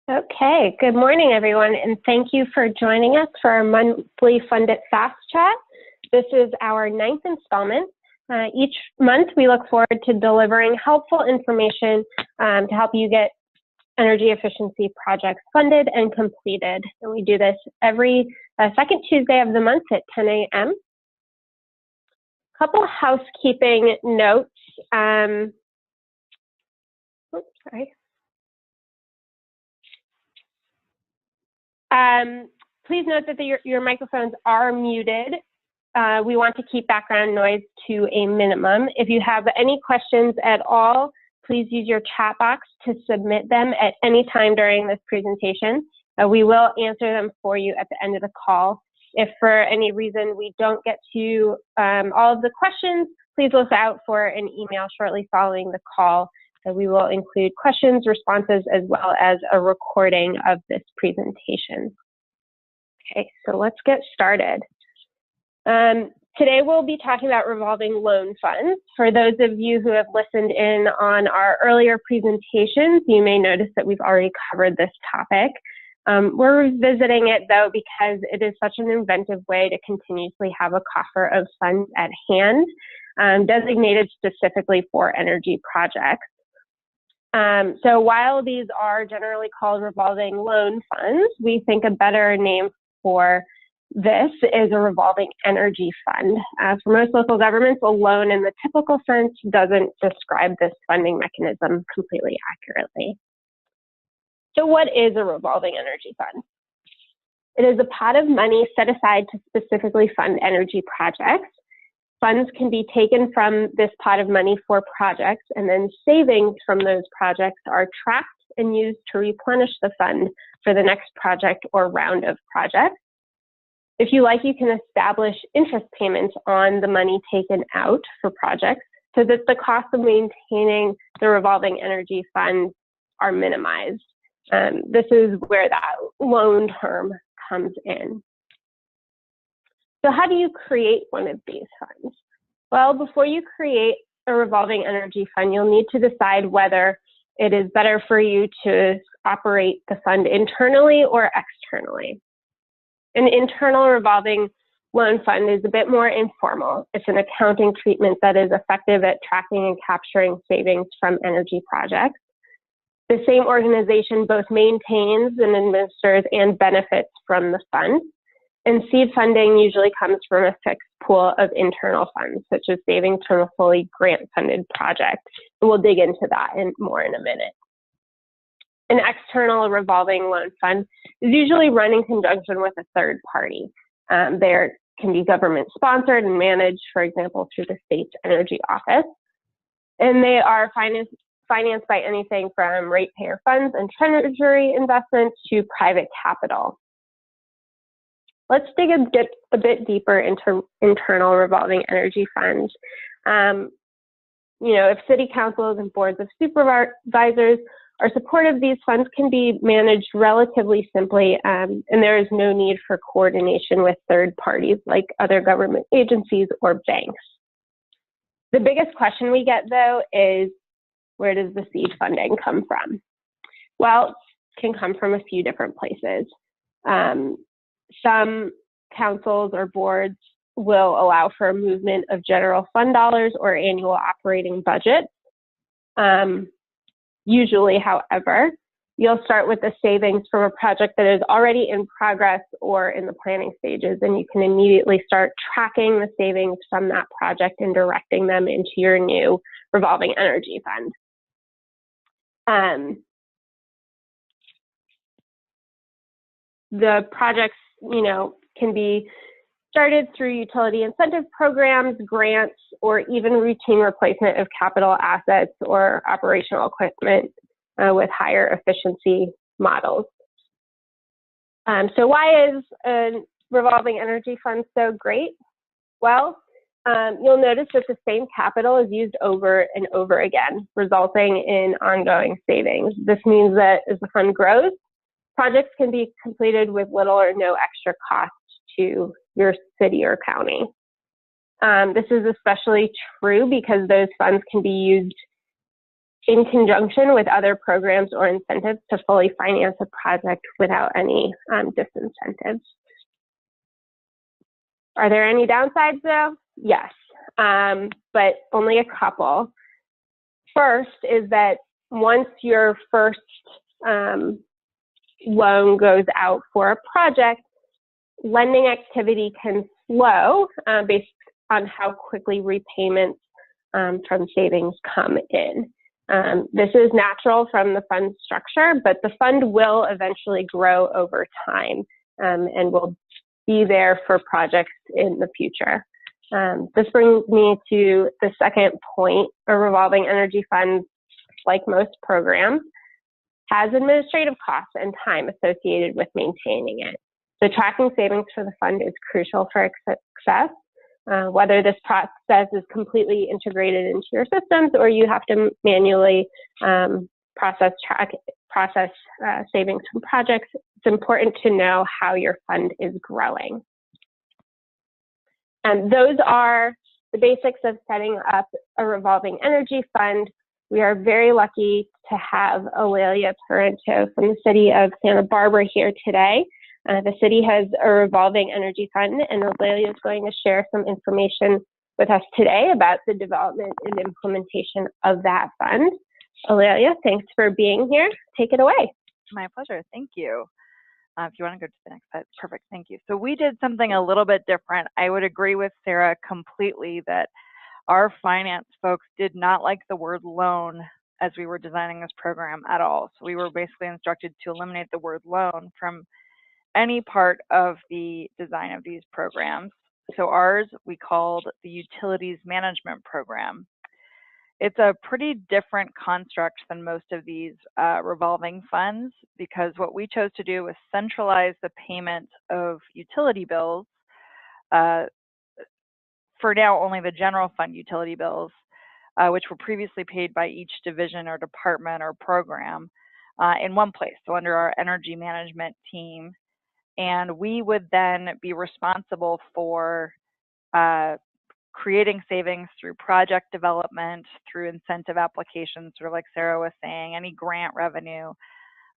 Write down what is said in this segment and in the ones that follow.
Okay, good morning, everyone, and thank you for joining us for our monthly Fund It Fast chat. This is our 9th installment. Each month, we look forward to delivering helpful information to help you get energy efficiency projects funded and completed. And we do this every second Tuesday of the month at 10 a.m. Couple housekeeping notes. Please note that your microphones are muted. We want to keep background noise to a minimum. If you have any questions at all, please use your chat box to submit them at any time during this presentation. We will answer them for you at the end of the call. If for any reason we don't get to all of the questions, please look out for an email shortly following the call. We will include questions, responses, as well as a recording of this presentation. Okay, so let's get started. Today we'll be talking about revolving loan funds. For those of you who have listened in on our earlier presentations, you may notice that we've already covered this topic. We're revisiting it though because it is such an inventive way to continuously have a coffer of funds at hand, designated specifically for energy projects. So while these are generally called revolving loan funds, we think a better name for this is a revolving energy fund. For most local governments, a loan in the typical sense doesn't describe this funding mechanism completely accurately. So what is a revolving energy fund? It is a pot of money set aside to specifically fund energy projects. Funds can be taken from this pot of money for projects, and then savings from those projects are tracked and used to replenish the fund for the next project or round of projects. If you like, you can establish interest payments on the money taken out for projects so that the cost of maintaining the revolving energy fund are minimized. This is where that loan term comes in. So how do you create one of these funds? Well, before you create a revolving energy fund, you'll need to decide whether it is better for you to operate the fund internally or externally. An internal revolving loan fund is a bit more informal. It's an accounting treatment that is effective at tracking and capturing savings from energy projects. The same organization both maintains and administers and benefits from the fund. And seed funding usually comes from a fixed pool of internal funds, such as savings from a fully grant-funded project. And we'll dig into that more in a minute. An external revolving loan fund is usually run in conjunction with a third party. They can be government-sponsored and managed, for example, through the state's energy office. And they are financed by anything from ratepayer funds and treasury investments to private capital. Let's dig a bit deeper into internal revolving energy funds. If city councils and boards of supervisors are supportive, these funds can be managed relatively simply, and there is no need for coordination with third parties like other government agencies or banks. The biggest question we get, though, is where does the seed funding come from? Well, it can come from a few different places. Some councils or boards will allow for a movement of general fund dollars or annual operating budgets. Usually, however, you'll start with the savings from a project that is already in progress or in the planning stages, and you can immediately start tracking the savings from that project and directing them into your new revolving energy fund. The projects, can be started through utility incentive programs, grants, or even routine replacement of capital assets or operational equipment with higher efficiency models. So why is a revolving energy fund so great? Well, you'll notice that the same capital is used over and over again, resulting in ongoing savings. This means that as the fund grows, projects can be completed with little or no extra cost to your city or county. This is especially true because those funds can be used in conjunction with other programs or incentives to fully finance a project without any disincentives. Are there any downsides though? Yes, but only a couple. First is that once your first loan goes out for a project, lending activity can slow based on how quickly repayments from savings come in. This is natural from the fund structure, but the fund will eventually grow over time and will be there for projects in the future. This brings me to the second point. A revolving energy fund, like most programs, has administrative costs and time associated with maintaining it. So tracking savings for the fund is crucial for success. Whether this process is completely integrated into your systems or you have to manually process savings from projects, it's important to know how your fund is growing. And those are the basics of setting up a revolving energy fund. We are very lucky to have Aurelia Parento from the city of Santa Barbara here today. The city has a revolving energy fund, and Aurelia is going to share some information with us today about the development and implementation of that fund. Aurelia, thanks for being here. Take it away. My pleasure. Thank you. If you want to go to the next slide, perfect. Thank you. So we did something a little bit different. I would agree with Sarah completely that our finance folks did not like the word loan as we were designing this program at all. So we were basically instructed to eliminate the word loan from any part of the design of these programs. So ours, we called the Utilities Management Program. It's a pretty different construct than most of these revolving funds, because what we chose to do was centralize the payment of utility bills, for now only the general fund utility bills, which were previously paid by each division or department or program in one place, so under our energy management team. And we would then be responsible for creating savings through project development, through incentive applications, sort of like Sarah was saying, any grant revenue,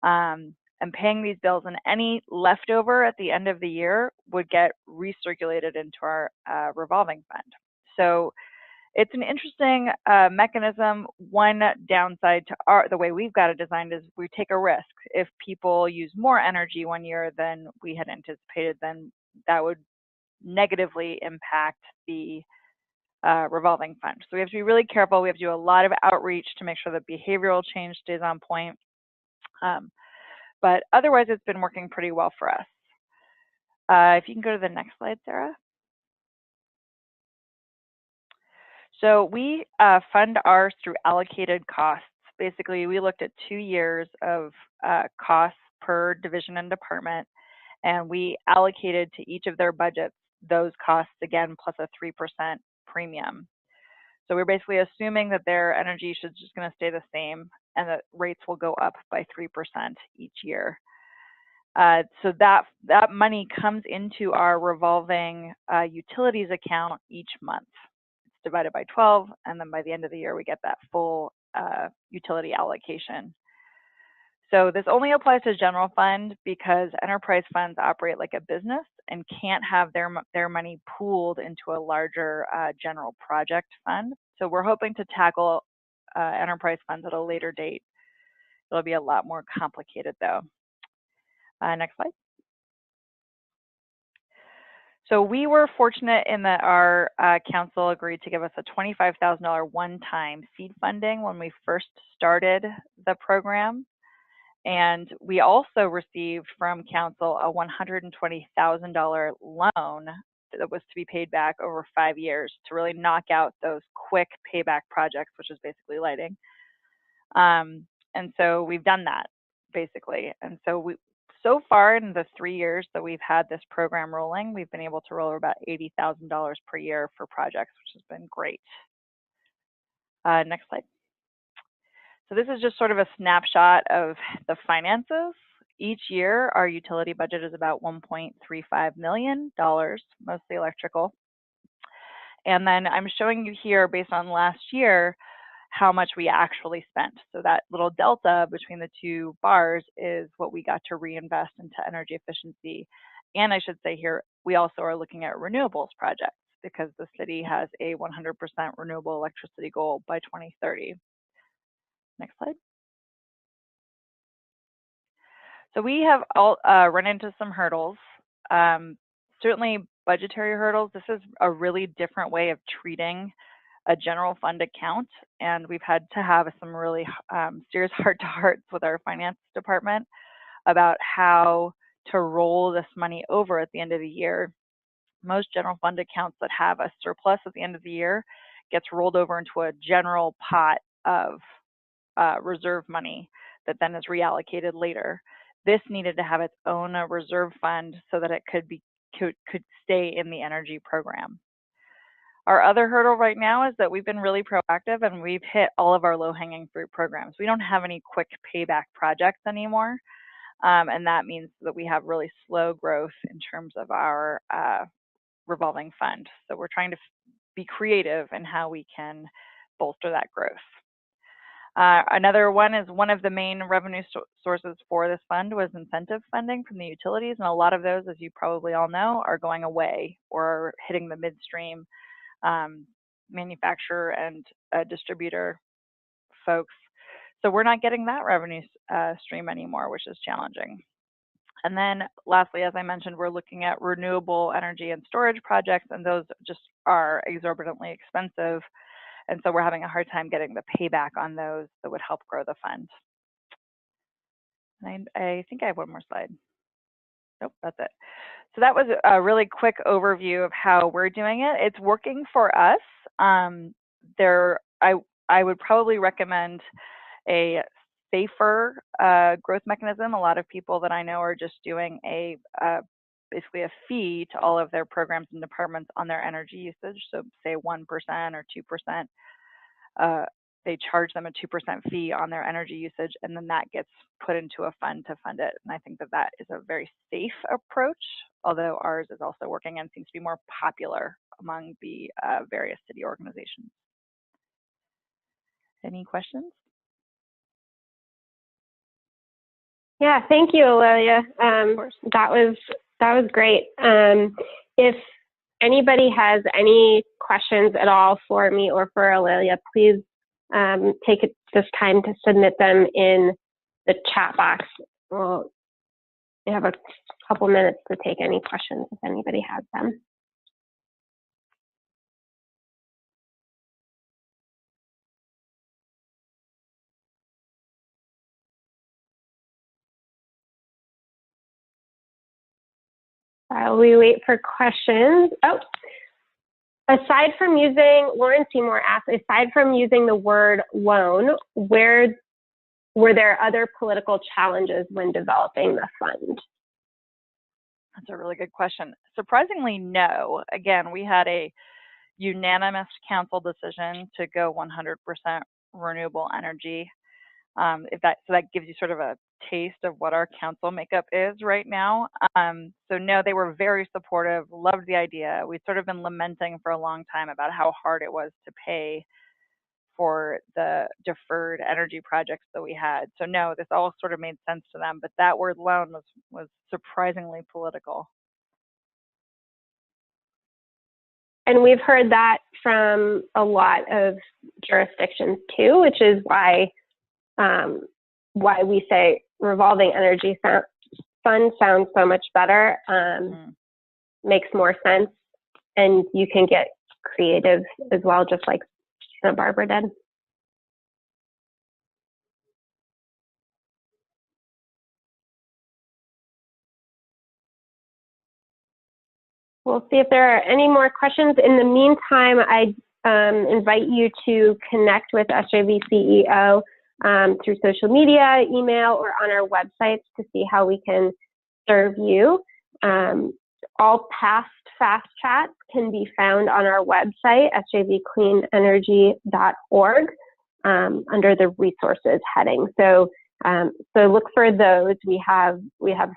and paying these bills, and any leftover at the end of the year would get recirculated into our revolving fund. So it's an interesting mechanism. One downside to the way we've got it designed is we take a risk. If people use more energy one year than we had anticipated, then that would negatively impact the revolving fund. So we have to be really careful. We have to do a lot of outreach to make sure that behavioral change stays on point. But otherwise, it's been working pretty well for us. If you can go to the next slide, Sarah. So we fund ours through allocated costs. Basically, we looked at 2 years of costs per division and department, and we allocated to each of their budgets those costs again, plus a 3% premium. So we're basically assuming that their energy is just going to stay the same and that rates will go up by 3% each year. So that money comes into our revolving utilities account each month. It's divided by 12, and then by the end of the year, we get that full utility allocation. So this only applies to general fund because enterprise funds operate like a business and can't have their money pooled into a larger general project fund. So we're hoping to tackle enterprise funds at a later date. It'll be a lot more complicated though. Next slide. So we were fortunate in that our council agreed to give us a $25,000 one-time seed funding when we first started the program. And we also received from council a $120,000 loan that was to be paid back over 5 years to really knock out those quick payback projects, which is basically lighting. And so we've done that basically. And so so far in the 3 years that we've had this program rolling, we've been able to roll over about $80,000 per year for projects, which has been great. Next slide. So this is just sort of a snapshot of the finances. Each year, our utility budget is about $1.35 million, mostly electrical. And then I'm showing you here, based on last year, how much we actually spent. So that little delta between the two bars is what we got to reinvest into energy efficiency. And I should say here, we also are looking at renewables projects because the city has a 100% renewable electricity goal by 2030. Next slide. So we have all run into some hurdles, certainly budgetary hurdles. This is a really different way of treating a general fund account, and we've had to have some really serious heart-to-hearts with our finance department about how to roll this money over at the end of the year. Most general fund accounts that have a surplus at the end of the year gets rolled over into a general pot of reserve money that then is reallocated later. This needed to have its own reserve fund so that it could stay in the energy program. Our other hurdle right now is that we've been really proactive and we've hit all of our low-hanging fruit programs. We don't have any quick payback projects anymore, and that means that we have really slow growth in terms of our revolving fund. So we're trying to be creative in how we can bolster that growth. Another one is one of the main revenue sources for this fund was incentive funding from the utilities, and a lot of those, as you probably all know, are going away or hitting the midstream manufacturer and distributor folks. So we're not getting that revenue stream anymore, which is challenging. And then lastly, as I mentioned, we're looking at renewable energy and storage projects, and those just are exorbitantly expensive. And so we're having a hard time getting the payback on those that would help grow the fund. And I think I have one more slide. Nope, that's it. So that was a really quick overview of how we're doing it. It's working for us. I would probably recommend a safer growth mechanism. A lot of people that I know are just doing basically a fee to all of their programs and departments on their energy usage. So say 1% or 2%, they charge them a 2% fee on their energy usage, and then that gets put into a fund to fund it. And I think that that is a very safe approach, although ours is also working and seems to be more popular among the various city organizations. Any questions? Yeah, thank you, Aurelia. That was great. If anybody has any questions at all for me or for Aurelia, please take this time to submit them in the chat box. We'll have a couple minutes to take any questions if anybody has them. While we wait for questions. Oh, aside from using, Lauren Seymour asked, aside from using the word loan, were there other political challenges when developing the fund? That's a really good question. Surprisingly, no. Again, we had a unanimous council decision to go 100% renewable energy. So that gives you sort of a taste of what our council makeup is right now. So no, they were very supportive, loved the idea. We've sort of been lamenting for a long time about how hard it was to pay for the deferred energy projects that we had. So no, this all sort of made sense to them, but that word loan was surprisingly political. And we've heard that from a lot of jurisdictions too, which is why we say revolving energy fund sounds so much better, makes more sense, and you can get creative as well, just like Santa Barbara did. We'll see if there are any more questions. In the meantime, I invite you to connect with SJVCEO through social media, email, or on our websites to see how we can serve you. All past Fast Chats can be found on our website, sjvcleanenergy.org, under the resources heading. So look for those. We have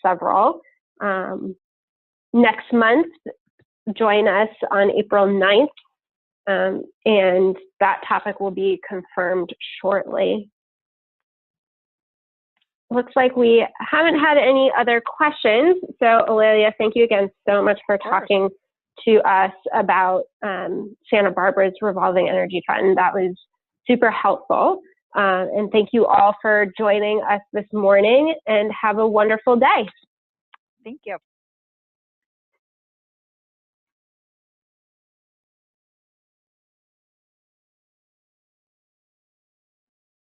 several. Next month, join us on April 9th and that topic will be confirmed shortly. Looks like we haven't had any other questions. So Aurelia, thank you again so much for talking to us about Santa Barbara's Revolving Energy Fund. That was super helpful. And thank you all for joining us this morning, and have a wonderful day. Thank you.